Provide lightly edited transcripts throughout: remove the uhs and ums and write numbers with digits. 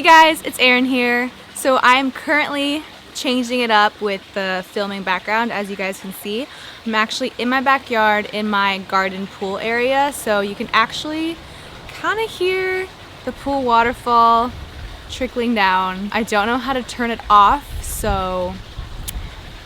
Hey guys, it's Erin here. So I'm currently changing it up with the filming background. As you guys can see, I'm actually in my backyard in my garden pool area, so you can actually kind of hear the pool waterfall trickling down. I don't know how to turn it off, so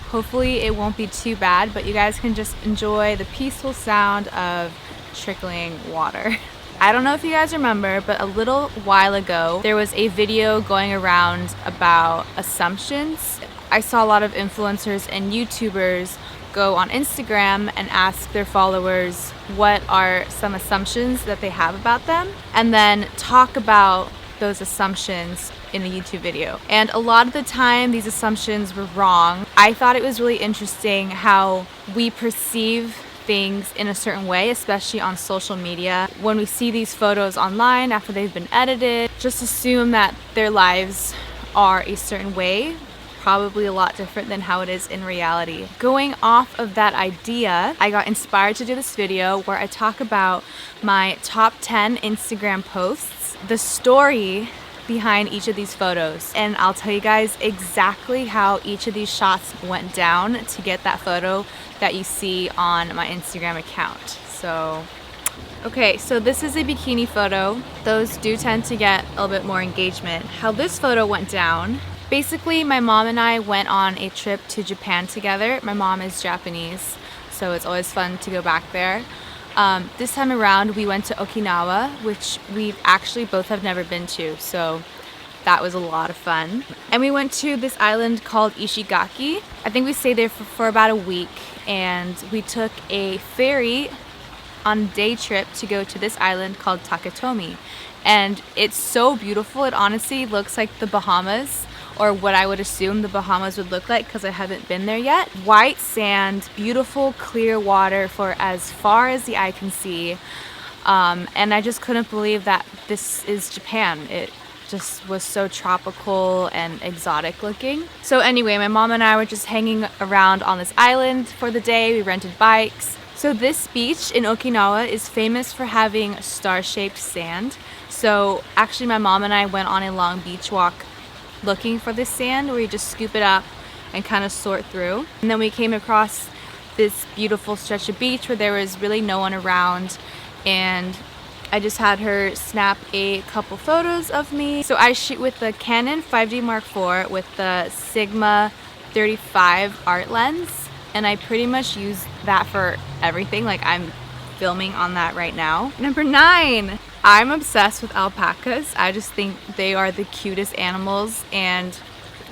hopefully it won't be too bad, but you guys can just enjoy the peaceful sound of trickling water. I don't know if you guys remember, but a little while ago there was a video going around about assumptions. I saw a lot of influencers and YouTubers go on Instagram and ask their followers what are some assumptions that they have about them, and then talk about those assumptions in a YouTube video. And a lot of the time these assumptions were wrong. I thought it was really interesting how we perceive things in a certain way, especially on social media. When we see these photos online after they've been edited, just assume that their lives are a certain way, probably a lot different than how it is in reality. Going off of that idea, I got inspired to do this video where I talk about my top 10 Instagram posts, the story behind each of these photos, and I'll tell you guys exactly how each of these shots went down to get that photo that you see on my Instagram account. Okay, so this is a bikini photo. Those do tend to get a little bit more engagement. How this photo went down, basically my mom and I went on a trip to Japan together. My mom is Japanese, so it's always fun to go back there. This time around we went to Okinawa, which we actually both have never been to, so that was a lot of fun. And we went to this island called Ishigaki. I think we stayed there for about a week, and we took a ferry on a day trip to go to this island called Taketomi. And it's so beautiful. It honestly looks like the Bahamas, or what I would assume the Bahamas would look like, because I haven't been there yet. White sand, beautiful clear water for as far as the eye can see. And I just couldn't believe that this is Japan. It just was so tropical and exotic looking. So anyway, my mom and I were just hanging around on this island for the day. We rented bikes. So this beach in Okinawa is famous for having star-shaped sand. So actually my mom and I went on a long beach walk looking for this sand, where you just scoop it up and kind of sort through. And then we came across this beautiful stretch of beach where there was really no one around, and I just had her snap a couple photos of me. So I shoot with the Canon 5D Mark IV with the Sigma 35 art lens, and I pretty much use that for everything. Like, I'm filming on that right now. Number 9, I'm obsessed with alpacas. I just think they are the cutest animals, and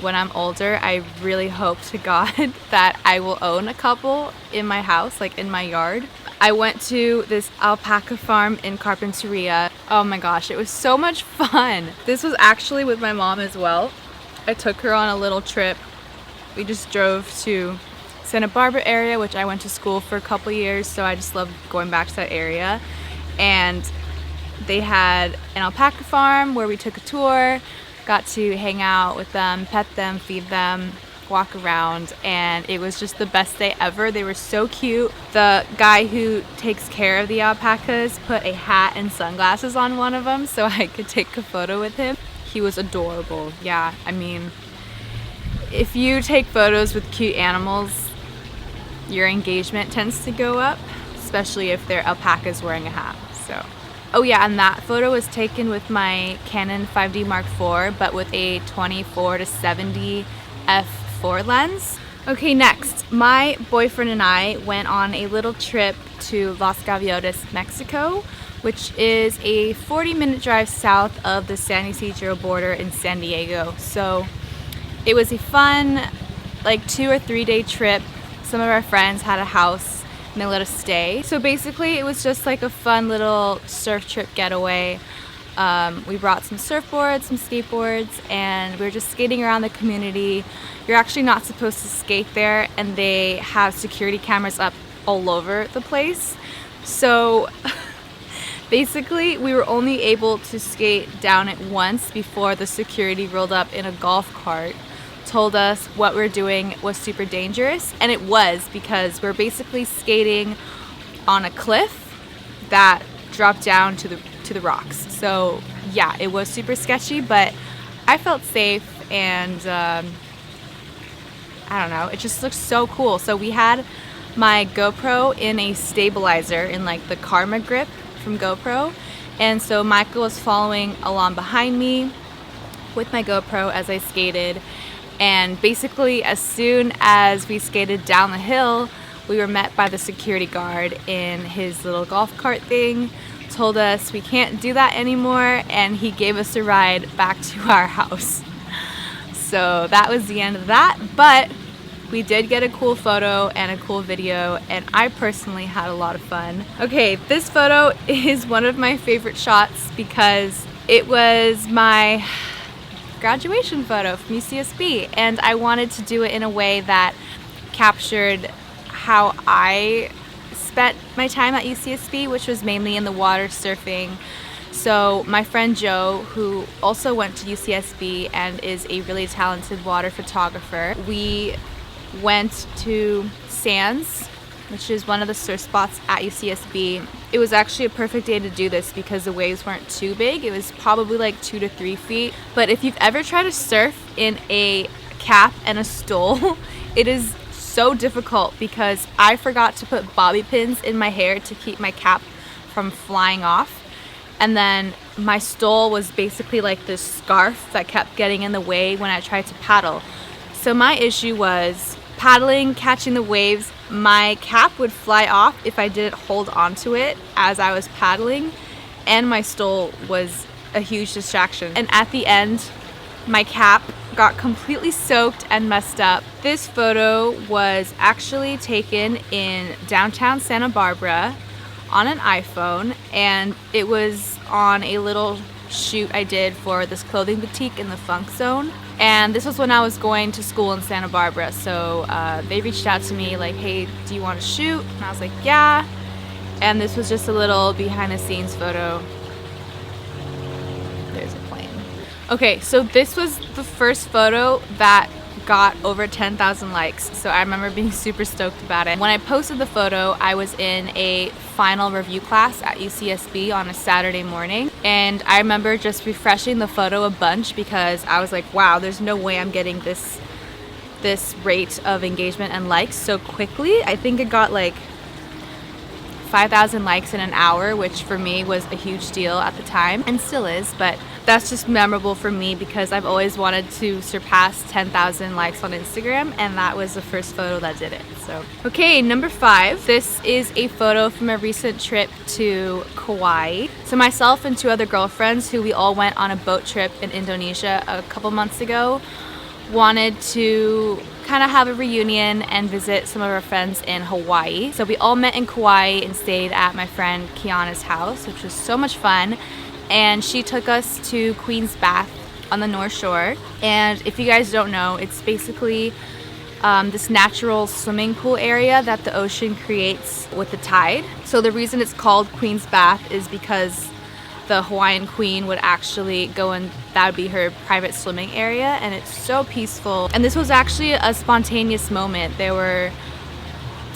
when I'm older I really hope to God that I will own a couple in my house, like in my yard. I went to this alpaca farm in Carpinteria. Oh my gosh, it was so much fun. This was actually with my mom as well. I took her on a little trip. We just drove to Santa Barbara area, which I went to school for a couple years, so I just love going back to that area. And they had an alpaca farm where we took a tour, got to hang out with them, pet them, feed them, walk around, and it was just the best day ever. They were so cute. The guy who takes care of the alpacas put a hat and sunglasses on one of them so I could take a photo with him. He was adorable. Yeah, I mean, if you take photos with cute animals, your engagement tends to go up, especially if they're alpacas wearing a hat. So, oh yeah, and that photo was taken with my Canon 5D Mark IV, but with a 24-70 f4 lens. Okay, next, my boyfriend and I went on a little trip to Los Gaviotas, Mexico, which is a 40-minute drive south of the San Ysidro border in San Diego. So it was a fun, like 2 or 3 day trip. Some of our friends had a house and they let us stay. So basically it was just like a fun little surf trip getaway. We brought some surfboards, some skateboards, and we were just skating around the community. You're actually not supposed to skate there, and they have security cameras up all over the place. So basically we were only able to skate down it once before the security rolled up in a golf cart, told us what we're doing was super dangerous, and it was, because we're basically skating on a cliff that dropped down to the rocks. So yeah, it was super sketchy, but I felt safe, and I don't know, it just looked so cool. So we had my GoPro in a stabilizer in like the Karma grip from GoPro, and so Michael was following along behind me with my GoPro as I skated. And basically, as soon as we skated down the hill, we were met by the security guard in his little golf cart thing, told us we can't do that anymore, and he gave us a ride back to our house. So that was the end of that, but we did get a cool photo and a cool video, and I personally had a lot of fun. Okay, this photo is one of my favorite shots because it was my graduation photo from UCSB, and I wanted to do it in a way that captured how I spent my time at UCSB, which was mainly in the water surfing. So my friend Joe, who also went to UCSB and is a really talented water photographer, we went to Sands, which is one of the surf spots at UCSB. It was actually a perfect day to do this because the waves weren't too big. It was probably like 2 to 3 feet. But if you've ever tried to surf in a cap and a stole, it is so difficult because I forgot to put bobby pins in my hair to keep my cap from flying off. And then my stole was basically like this scarf that kept getting in the way when I tried to paddle. So my issue was paddling, catching the waves. My cap would fly off if I didn't hold onto it as I was paddling, and my stole was a huge distraction. And at the end, my cap got completely soaked and messed up. This photo was actually taken in downtown Santa Barbara on an iPhone, and it was on a little shoot I did for this clothing boutique in the Funk Zone. And this was when I was going to school in Santa Barbara, so they reached out to me like, hey, do you want to shoot? And I was like, yeah. And this was just a little behind the scenes photo. There's a plane. Okay, so this was the first photo that got over 10,000 likes, so I remember being super stoked about it. When I posted the photo, I was in a final review class at UCSB on a Saturday morning, and I remember just refreshing the photo a bunch because I was like, wow, there's no way I'm getting this rate of engagement and likes so quickly. I think it got like 5,000 likes in an hour, which for me was a huge deal at the time and still is, but that's just memorable for me because I've always wanted to surpass 10,000 likes on Instagram, and that was the first photo that did it. So, okay, number 5. This is a photo from a recent trip to Kauai. So myself and 2 other girlfriends, who we all went on a boat trip in Indonesia a couple months ago, wanted to kind of have a reunion and visit some of our friends in Hawaii. So we all met in Kauai and stayed at my friend Kiana's house, which was so much fun. And she took us to Queen's Bath on the North Shore. And if you guys don't know, it's basically this natural swimming pool area that the ocean creates with the tide. So the reason it's called Queen's Bath is because the Hawaiian queen would actually go in, that would be her private swimming area, and it's so peaceful. And this was actually a spontaneous moment. There were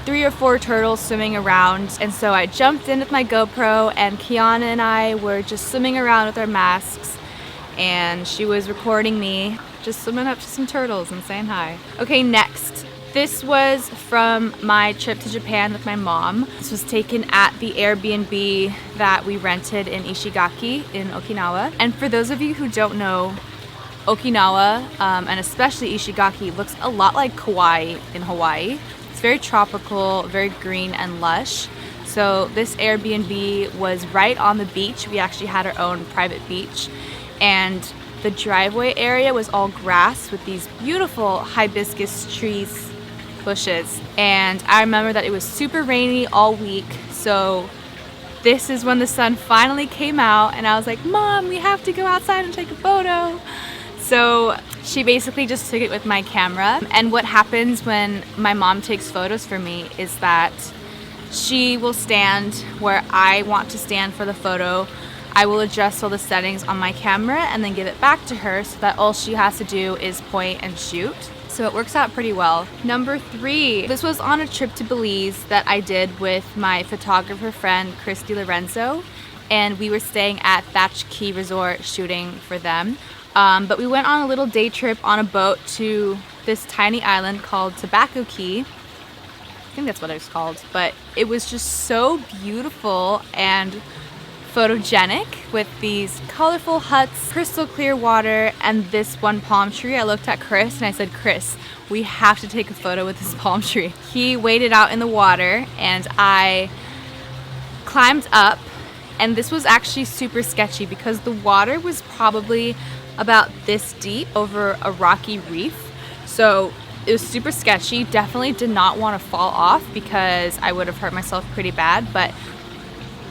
3 or 4 turtles swimming around, and so I jumped in with my GoPro, and Kiana and I were just swimming around with our masks, and she was recording me just swimming up to some turtles and saying hi. Okay, next. This was from my trip to Japan with my mom. This was taken at the Airbnb that we rented in Ishigaki in Okinawa. And for those of you who don't know, Okinawa, and especially Ishigaki, looks a lot like Kauai in Hawaii. It's very tropical, very green and lush. So this Airbnb was right on the beach. We actually had our own private beach, and the driveway area was all grass with these beautiful hibiscus trees, bushes. And I remember that it was super rainy all week, so this is when the sun finally came out, and I was like, Mom, we have to go outside and take a photo. So she basically just took it with my camera. And what happens when my mom takes photos for me is that she will stand where I want to stand for the photo. I will adjust all the settings on my camera and then give it back to her so that all she has to do is point and shoot. So it works out pretty well. Number 3, this was on a trip to Belize that I did with my photographer friend, Christy Lorenzo, and we were staying at Thatch Key Resort shooting for them. But we went on a little day trip on a boat to this tiny island called Tobacco Key. I think that's what it was called, but it was just so beautiful and photogenic with these colorful huts, crystal clear water, and this one palm tree. I looked at Chris and I said, Chris, we have to take a photo with this palm tree. He waded out in the water and I climbed up, and this was actually super sketchy because the water was probably about this deep over a rocky reef. So it was super sketchy. Definitely did not want to fall off because I would have hurt myself pretty bad, but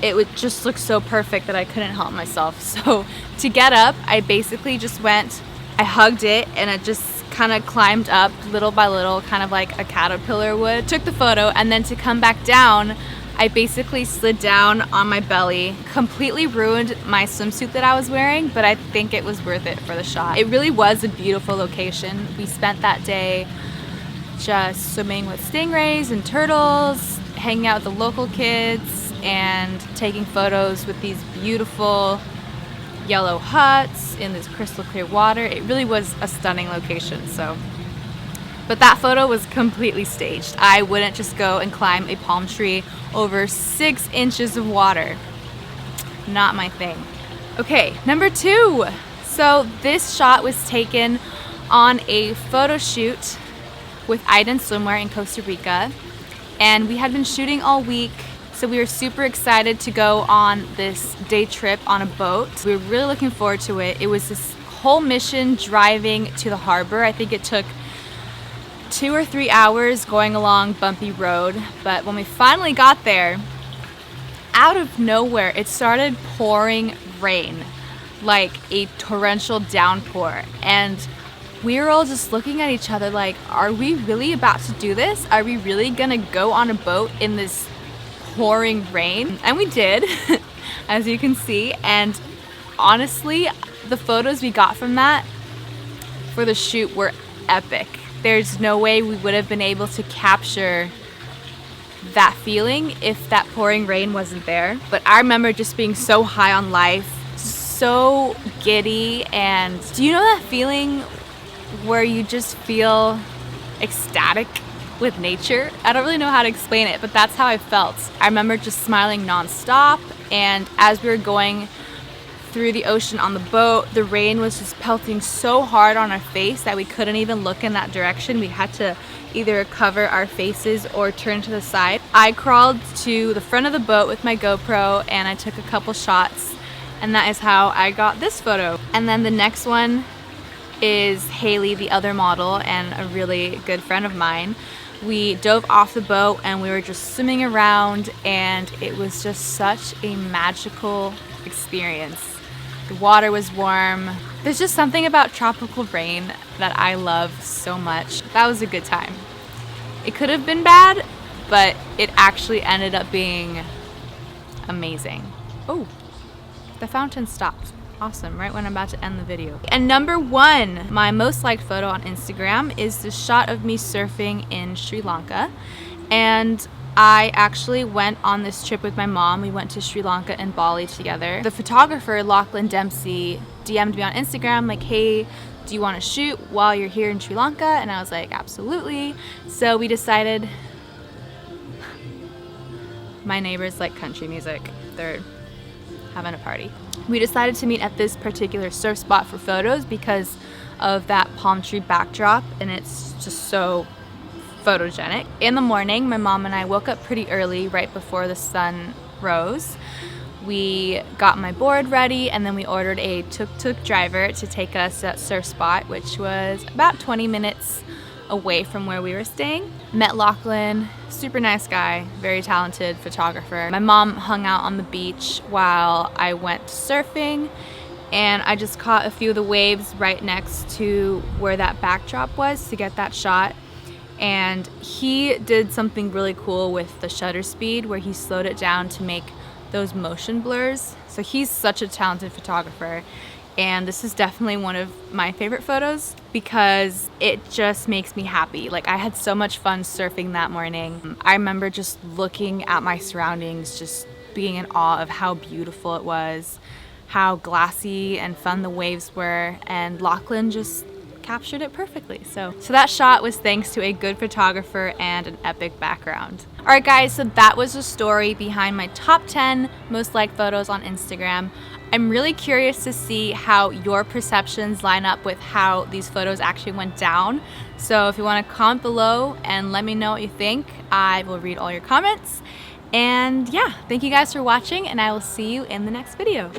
it would just look so perfect that I couldn't help myself. So to get up, I basically just went, I hugged it, and it just kind of climbed up little by little, kind of like a caterpillar would. Took the photo, and then to come back down, I basically slid down on my belly, completely ruined my swimsuit that I was wearing, but I think it was worth it for the shot. It really was a beautiful location. We spent that day just swimming with stingrays and turtles, hanging out with the local kids, and taking photos with these beautiful yellow huts in this crystal clear water. It really was a stunning location. But that photo was completely staged. I wouldn't just go and climb a palm tree over 6 inches of water. Not my thing. Okay, number 2. So this shot was taken on a photo shoot with Iden Swimwear in Costa Rica, and we had been shooting all week. So we were super excited to go on this day trip on a boat. We were really looking forward to it. It was this whole mission driving to the harbor. I think it took 2 or 3 hours going along bumpy road. But when we finally got there, out of nowhere, it started pouring rain, like a torrential downpour. And we were all just looking at each other like, are we really about to do this? Are we really gonna go on a boat in this pouring rain? And we did, as you can see. And honestly, the photos we got from that for the shoot were epic. There's no way we would have been able to capture that feeling if that pouring rain wasn't there. But I remember just being so high on life, so giddy. And do you know that feeling where you just feel ecstatic with nature? I don't really know how to explain it, but that's how I felt. I remember just smiling nonstop, and as we were going through the ocean on the boat, the rain was just pelting so hard on our face that we couldn't even look in that direction. We had to either cover our faces or turn to the side. I crawled to the front of the boat with my GoPro and I took a couple shots, and that is how I got this photo. And then the next one is Haley, the other model and a really good friend of mine. We dove off the boat and we were just swimming around, and it was just such a magical experience. The water was warm. There's just something about tropical rain that I love so much. That was a good time. It could have been bad, but it actually ended up being amazing. Oh, the fountain stopped. Awesome, right when I'm about to end the video. And number 1, my most liked photo on Instagram is the shot of me surfing in Sri Lanka. And I actually went on this trip with my mom. We went to Sri Lanka and Bali together. The photographer, Lachlan Dempsey, DM'd me on Instagram like, hey, do you want to shoot while you're here in Sri Lanka? And I was like, absolutely. So we decided, my neighbors like country music. They're having a party. We decided to meet at this particular surf spot for photos because of that palm tree backdrop, and it's just so photogenic. In the morning, my mom and I woke up pretty early, right before the sun rose. We got my board ready, and then we ordered a tuk-tuk driver to take us to that surf spot, which was about 20 minutes away from where we were staying. Met Lachlan, super nice guy, very talented photographer. My mom hung out on the beach while I went surfing, and I just caught a few of the waves right next to where that backdrop was to get that shot. And he did something really cool with the shutter speed where he slowed it down to make those motion blurs. So he's such a talented photographer, and this is definitely one of my favorite photos because it just makes me happy. Like, I had so much fun surfing that morning. I remember just looking at my surroundings, just being in awe of how beautiful it was. how glassy and fun the waves were, and Lachlan just captured it perfectly. So that shot was thanks to a good photographer and an epic background. Alright guys, so that was the story behind my top 10 most liked photos on Instagram. I'm really curious to see how your perceptions line up with how these photos actually went down. So if you want to comment below and let me know what you think, I will read all your comments. And yeah, thank you guys for watching, and I will see you in the next video.